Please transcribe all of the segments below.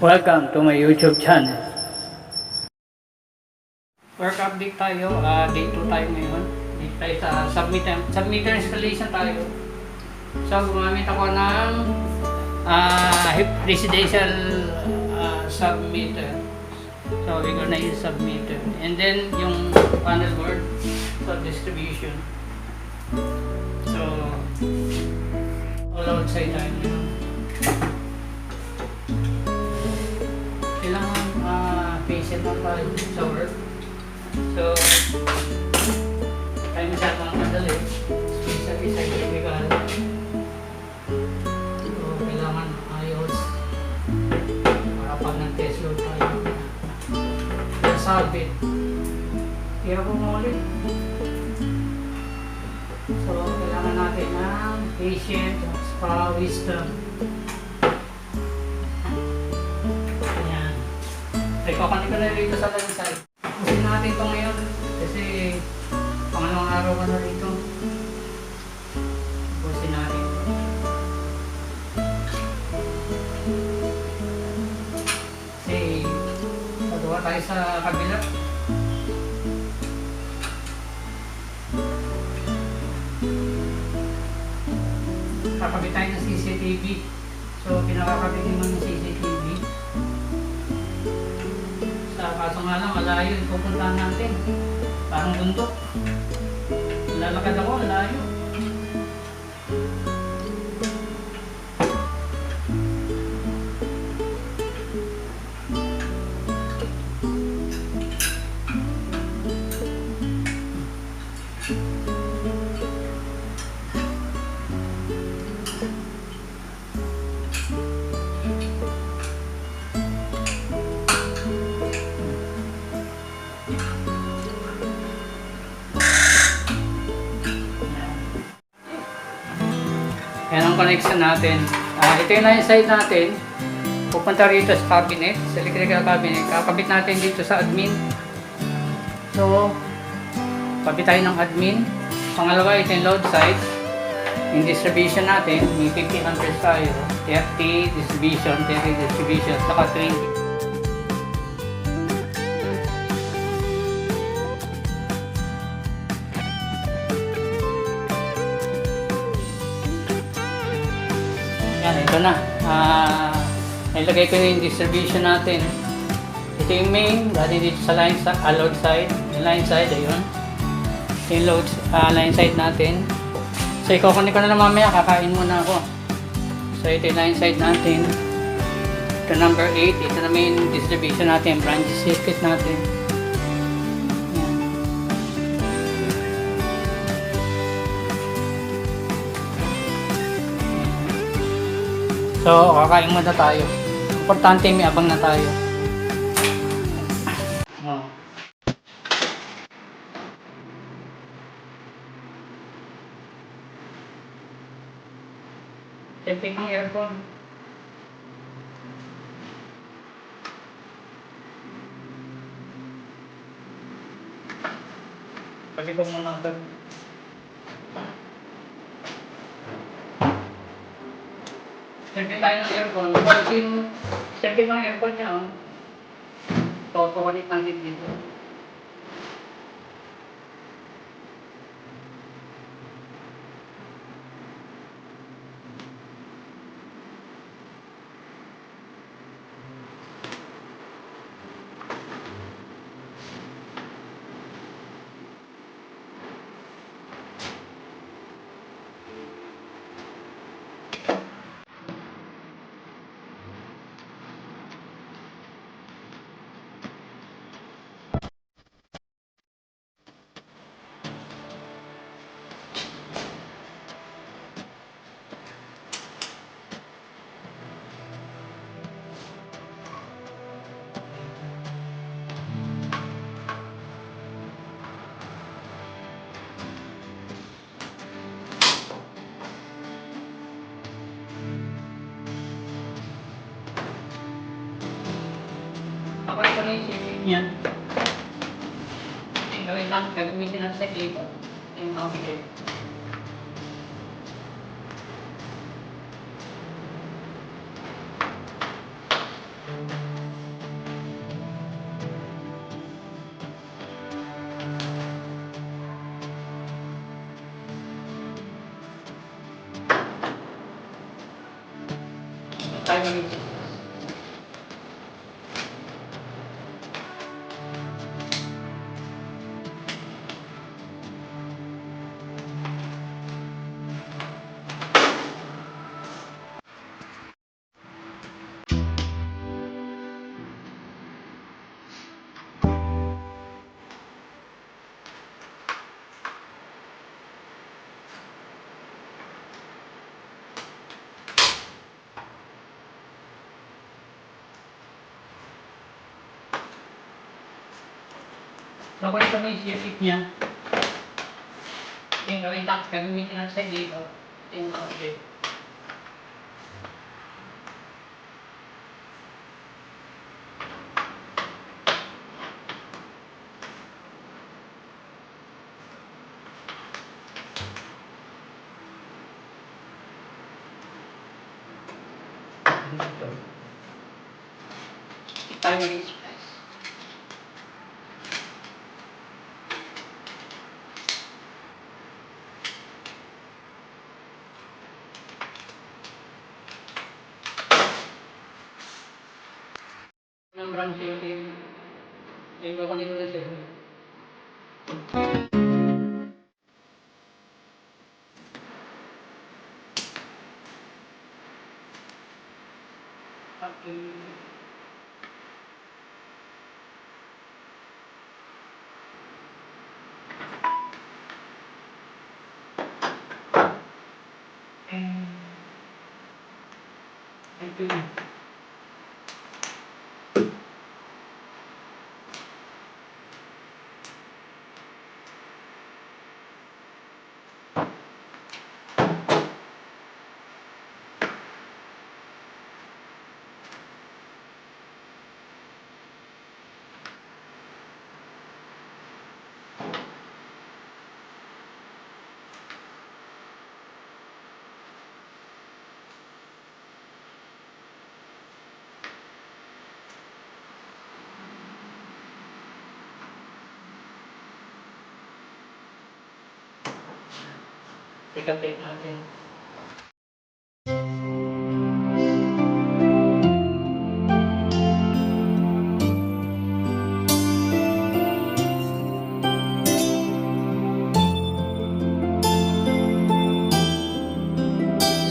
Welcome to my YouTube channel. Work update tayo, day 2 tayo ngayon. Dito tayo sa submitter installation tayo. So gumamit ako ng residential submitter. So we're gonna use submitter. And then yung panel board, so distribution. So all outside tayo ngayon. Kailangan patient lang tayo sa work. So tayo masyadong madali, especially sa critical. So kailangan ayos para pag nag-test load tayo nasabit. Kaya po ulit. So kailangan natin ng patient sa wisdom. Ikukunin ko na rito sa lansay. Usin natin ito ngayon kasi pangalawang araw ka na rito. Usin natin ito. Kasi pagawa tayo sa kabila. Kakabit tayo ng CCTV. So pinakakabit naman ng CCTV. Kaso nga lang, malayo yung pupuntahan natin. Parang bundok. Lalakad ako, malayo. Yan ang connection natin. Ito yung line side natin. Pupunta rito sa cabinet, sa electrical cabinet. Kakabit natin dito sa admin. So, kabit tayo ng admin. Pangalawa, ito yung load side. Yung distribution natin, may 50 amperes tayo. 30 distribution, 30 distribution, saka 20. Yan, ito na. Nilagay ko na yung distribution natin. Ito yung main, dati dito sa line load side. Yung line side, ayun. Yung load line side natin. So, ikukunin ko na lang mamaya, kakain muna ako. So, ito yung line side natin. Ito number 8, ito na main distribution natin, branch circuit natin. So, kakain muna tayo. Importante, may abang na tayo. Oh. Temping ng aircon. Pagkita muna agad. Circuit tayo ng aircon. Circuit ng aircon niya, oh. So, kukunik natin dito. Ako ito na yung shipping niya. Gawin lang, gagamitin natin sa clip. Yung mga clip. 5 minutes. So, kung ito may CFP niya, ito yung gawin tax, gagamitin natin sa dito. Ito yung outlet. Dito. 5 minutes, guys. Membrane CFP. Yung gawin nito na siya. Okay. Ito yun. Ika-take natin.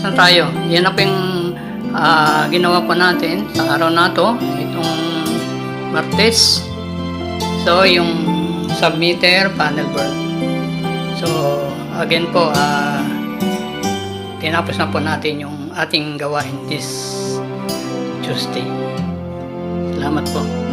Saan tayo? Yan na po yung ginawa po natin sa araw na to. Itong Martes. So, yung submeter, panel board. So, again po, tinapos na po natin yung ating gawain this Tuesday. Salamat po.